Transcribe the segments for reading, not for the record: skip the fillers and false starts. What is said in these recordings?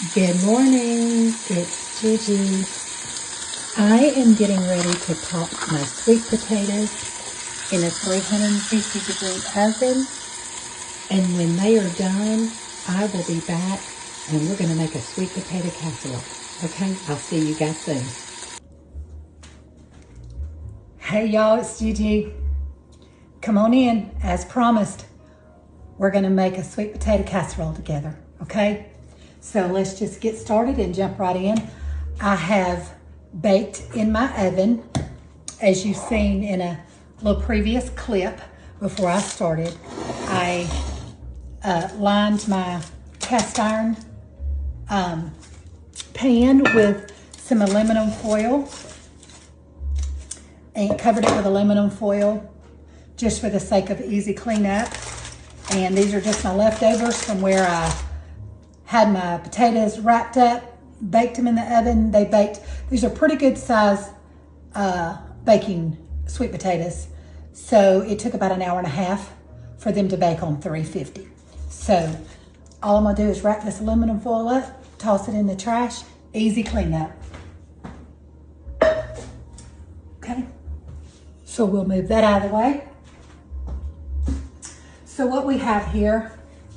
Good morning, it's Gigi. I am getting ready to pop my sweet potatoes in a 350 degree oven, and when they are done, I will be back and we're going to make a sweet potato casserole. Okay, I'll see you guys soon. Hey y'all, it's Gigi. Come on in, as promised. We're going to make a sweet potato casserole together, okay? So let's just get started and jump right in. I have baked in my oven, as you've seen in a little previous clip before I started. I lined my cast iron pan with some aluminum foil and covered it with aluminum foil just for the sake of easy cleanup. And these are just my leftovers from where I had my potatoes wrapped up, baked them in the oven. They baked, these are pretty good size baking sweet potatoes. So it took about an hour and a half for them to bake on 350. So all I'm gonna do is wrap this aluminum foil up, toss it in the trash, easy cleanup. Okay, so we'll move that out of the way. So what we have here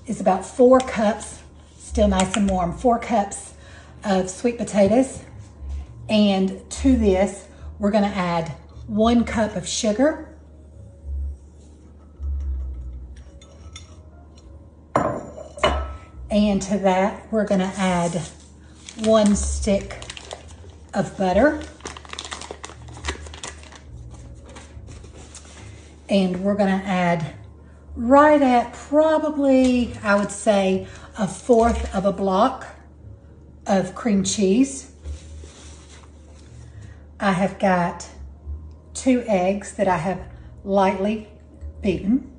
is about 4 cups, still nice and warm, 4 cups of sweet potatoes. And to this, we're gonna add 1 cup of sugar, and to that, we're gonna add 1 stick of butter. And we're gonna add right at probably, I would say, 1/4 of a block of cream cheese. I have got 2 eggs that I have lightly beaten.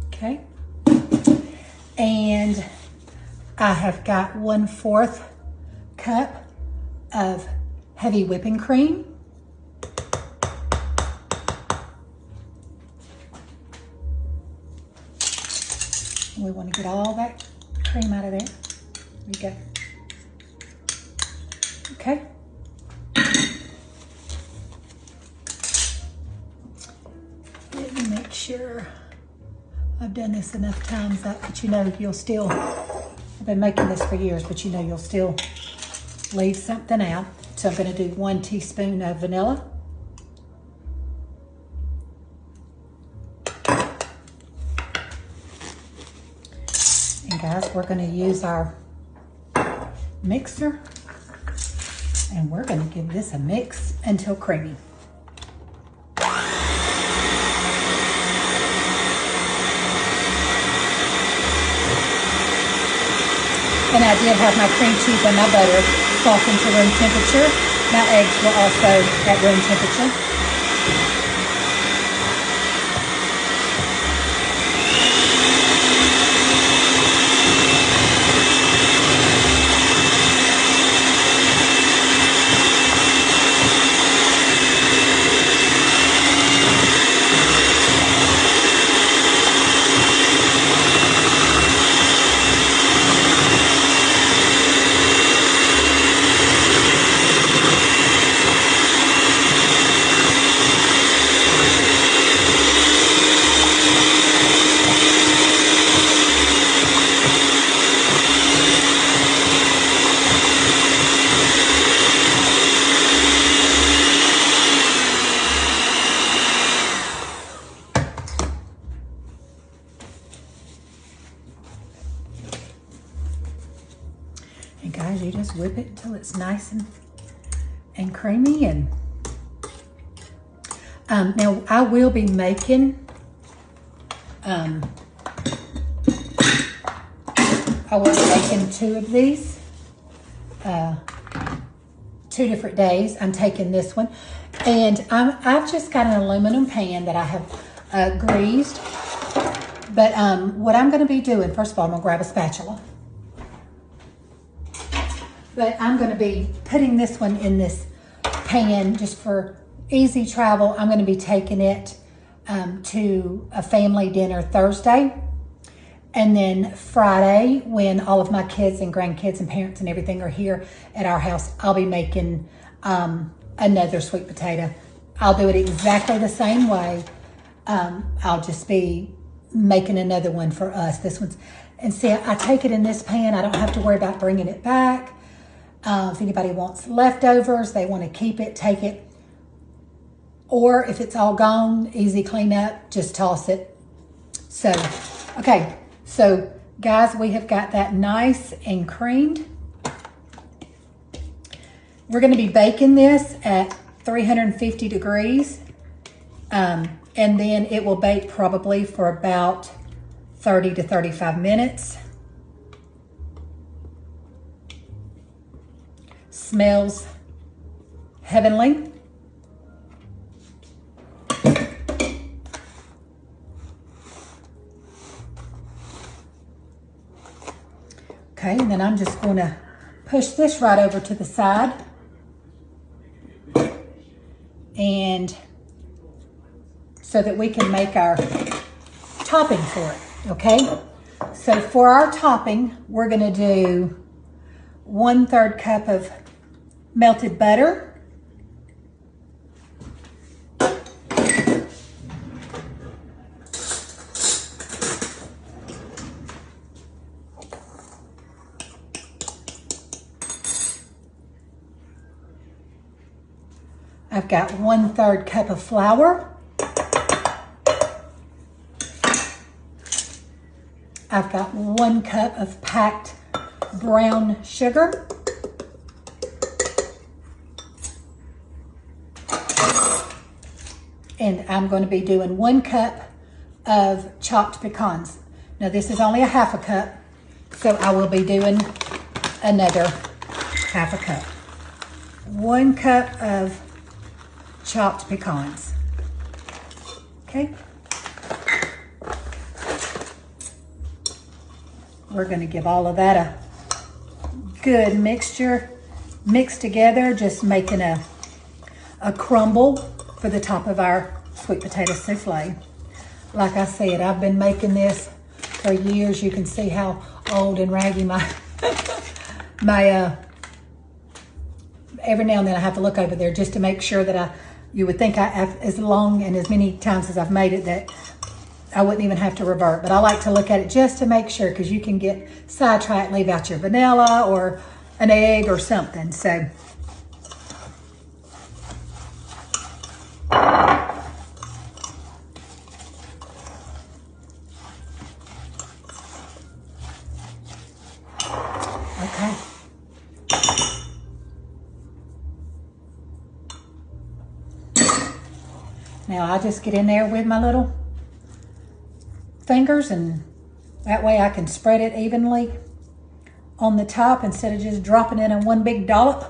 Okay. And I have got 1/4 cup of heavy whipping cream. We want to get all that cream out of there. There we go. Okay. Let me make sure I've done this enough times that you know you'll still, I've been making this for years, but you know you'll still leave something out. So I'm going to do 1 teaspoon of vanilla. And guys, we're going to use our mixer and we're going to give this a mix until creamy. And I did have my cream cheese and my butter softened to room temperature. My eggs were also at room temperature. And guys, you just whip it until it's nice and creamy. And now I will be making, I will be making 2 of these, 2 different days. I'm taking this one, and I've just got an aluminum pan that I have greased. But what I'm going to be doing, first of all, I'm going to grab a spatula. But I'm going to be putting this one in this pan just for easy travel. I'm going to be taking it to a family dinner Thursday. And then Friday, when all of my kids and grandkids and parents and everything are here at our house, I'll be making another sweet potato. I'll do it exactly the same way. I'll just be making another one for us. This one's, and see, I take it in this pan. I don't have to worry about bringing it back. If anybody wants leftovers, they want to keep it, take it. Or if it's all gone, easy clean up, just toss it. So, okay. So, guys, we have got that nice and creamed. We're going to be baking this at 350 degrees. And then it will bake probably for about 30 to 35 minutes. Smells heavenly. Okay, and then I'm just going to push this right over to the side. And so that we can make our topping for it, okay? So for our topping, we're gonna do 1/3 cup of melted butter. I've got 1/3 cup of flour. I've got 1 cup of packed brown sugar. And I'm going to be doing 1 cup of chopped pecans. Now this is only a 1/2 cup, so I will be doing another 1/2 cup. 1 cup of chopped pecans. Okay. We're going to give all of that a good mixture, mix together, just making a crumble for the top of our sweet potato souffle. Like I said, I've been making this for years. You can see how old and raggy my every now and then I have to look over there just to make sure that you would think as long and as many times as I've made it that I wouldn't even have to revert. But I like to look at it just to make sure, because you can get sidetracked, leave out your vanilla or an egg or something. So okay. Now I just get in there with my little fingers, and that way I can spread it evenly on the top instead of just dropping it in one big dollop,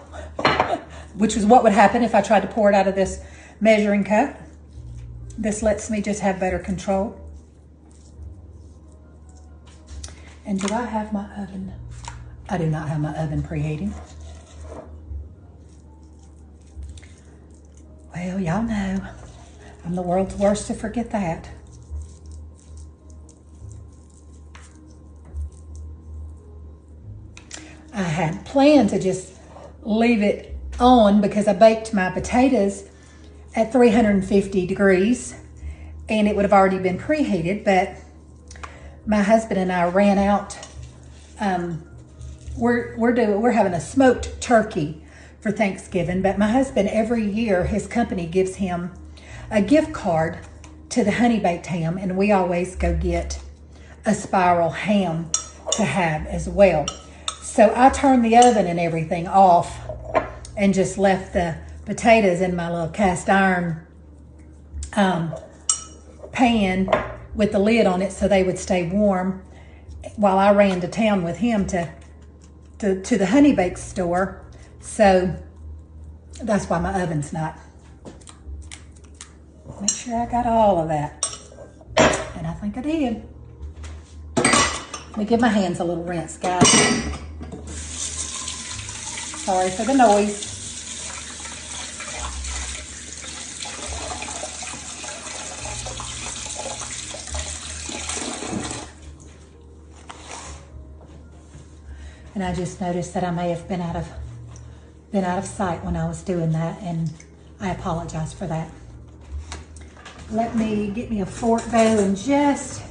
which is what would happen if I tried to pour it out of this measuring cup. This lets me just have better control. And do I have my oven? I do not have my oven preheating. Well, y'all know I'm the world's worst to forget that. I had planned to just leave it on because I baked my potatoes at 350 degrees and it would have already been preheated, but my husband and I ran out. We're having a smoked turkey for Thanksgiving, but my husband, every year his company gives him a gift card to the honey baked ham, and we always go get a spiral ham to have as well. So I turned the oven and everything off and just left the potatoes in my little cast iron pan with the lid on it so they would stay warm while I ran to town with him to the honey bake store. So that's why my oven's not. Make sure I got all of that. And I think I did. Let me give my hands a little rinse, guys. Sorry for the noise. And I just noticed that I may have been out of sight when I was doing that, and I apologize for that. Let me get me a fork though and just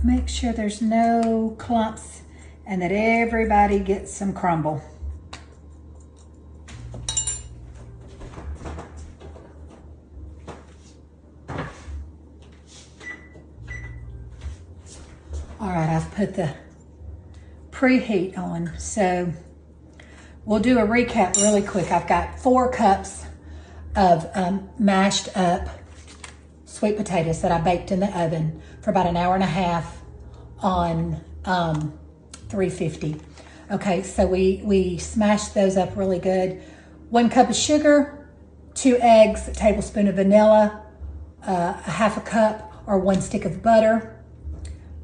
make sure there's no clumps and that everybody gets some crumble. All right, I've put the preheat on, so we'll do a recap really quick. I've got 4 cups of mashed up sweet potatoes that I baked in the oven for about an hour and a half on 350. Okay, so we smashed those up really good. 1 cup of sugar, 2 eggs, a tablespoon of vanilla, a half a cup or 1 stick of butter.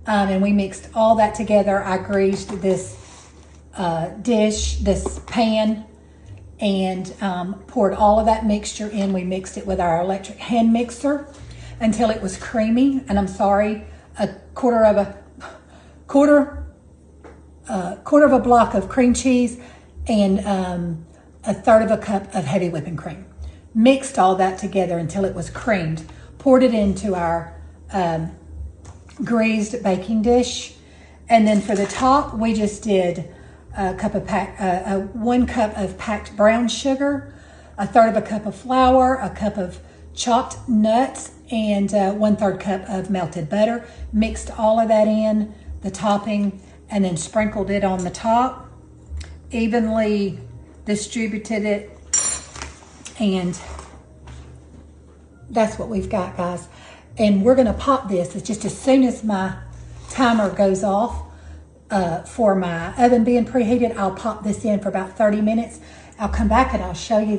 And we mixed all that together. I greased this this pan, and poured all of that mixture in. We mixed it with our electric hand mixer until it was creamy. And I'm sorry, a quarter of a block of cream cheese and a third of a cup of heavy whipping cream. Mixed all that together until it was creamed. Poured it into our greased baking dish, and then for the top we just did a cup of 1 cup of packed brown sugar, a third of a cup of flour, a cup of chopped nuts, and 1/3 cup of melted butter. Mixed all of that in the topping and then sprinkled it on the top, evenly distributed it, and that's what we've got, guys. And we're gonna pop this. It's just as soon as my timer goes off for my oven being preheated, I'll pop this in for about 30 minutes. I'll come back and I'll show you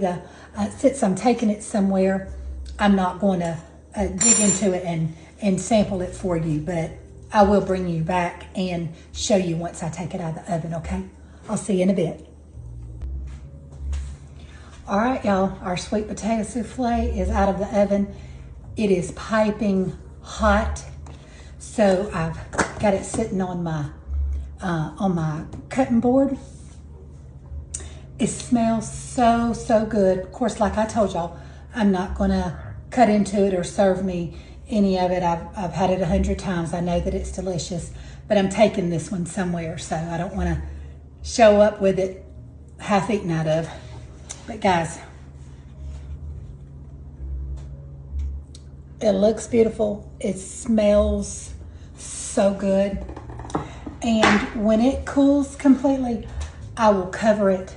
since I'm taking it somewhere, I'm not going to dig into it and sample it for you, but I will bring you back and show you once I take it out of the oven, okay? I'll see you in a bit. All right, y'all, our sweet potato souffle is out of the oven. It is piping hot. So I've got it sitting on my cutting board. It smells so, so good. Of course, like I told y'all, I'm not gonna cut into it or serve me any of it. I've had it 100 times. I know that it's delicious, but I'm taking this one somewhere, so I don't wanna show up with it half eaten out of. But guys, it looks beautiful. It smells so good. And when it cools completely, I will cover it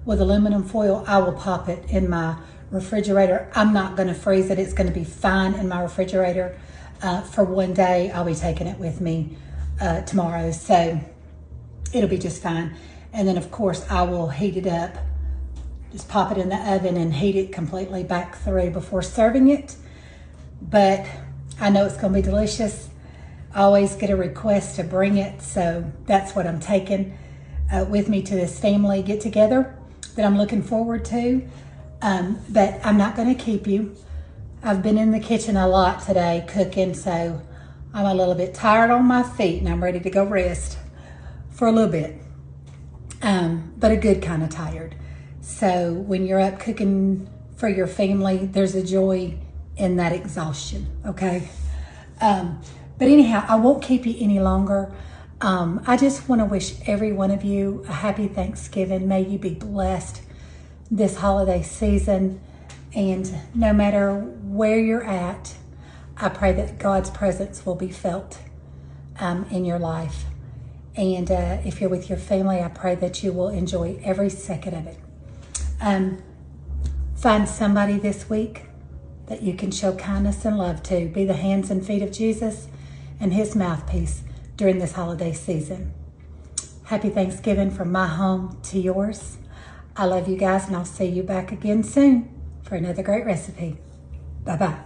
with aluminum foil. I will pop it in my refrigerator. I'm not gonna freeze it. It's gonna be fine in my refrigerator for one day. I'll be taking it with me tomorrow, so it'll be just fine. And then of course I will heat it up. Just pop it in the oven and heat it completely back through before serving it. But I know it's gonna be delicious. I always get a request to bring it, so that's what I'm taking with me to this family get together that I'm looking forward to. But I'm not gonna keep you. I've been in the kitchen a lot today cooking, so I'm a little bit tired on my feet and I'm ready to go rest for a little bit. But a good kind of tired. So when you're up cooking for your family, there's a joy in that exhaustion, okay? But anyhow, I won't keep you any longer. I just want to wish every one of you a happy Thanksgiving. May you be blessed this holiday season. And no matter where you're at, I pray that God's presence will be felt in your life. And if you're with your family, I pray that you will enjoy every second of it. Find somebody this week that you can show kindness and love to. Be the hands and feet of Jesus and his mouthpiece during this holiday season. Happy Thanksgiving from my home to yours. I love you guys, and I'll see you back again soon for another great recipe. Bye-bye.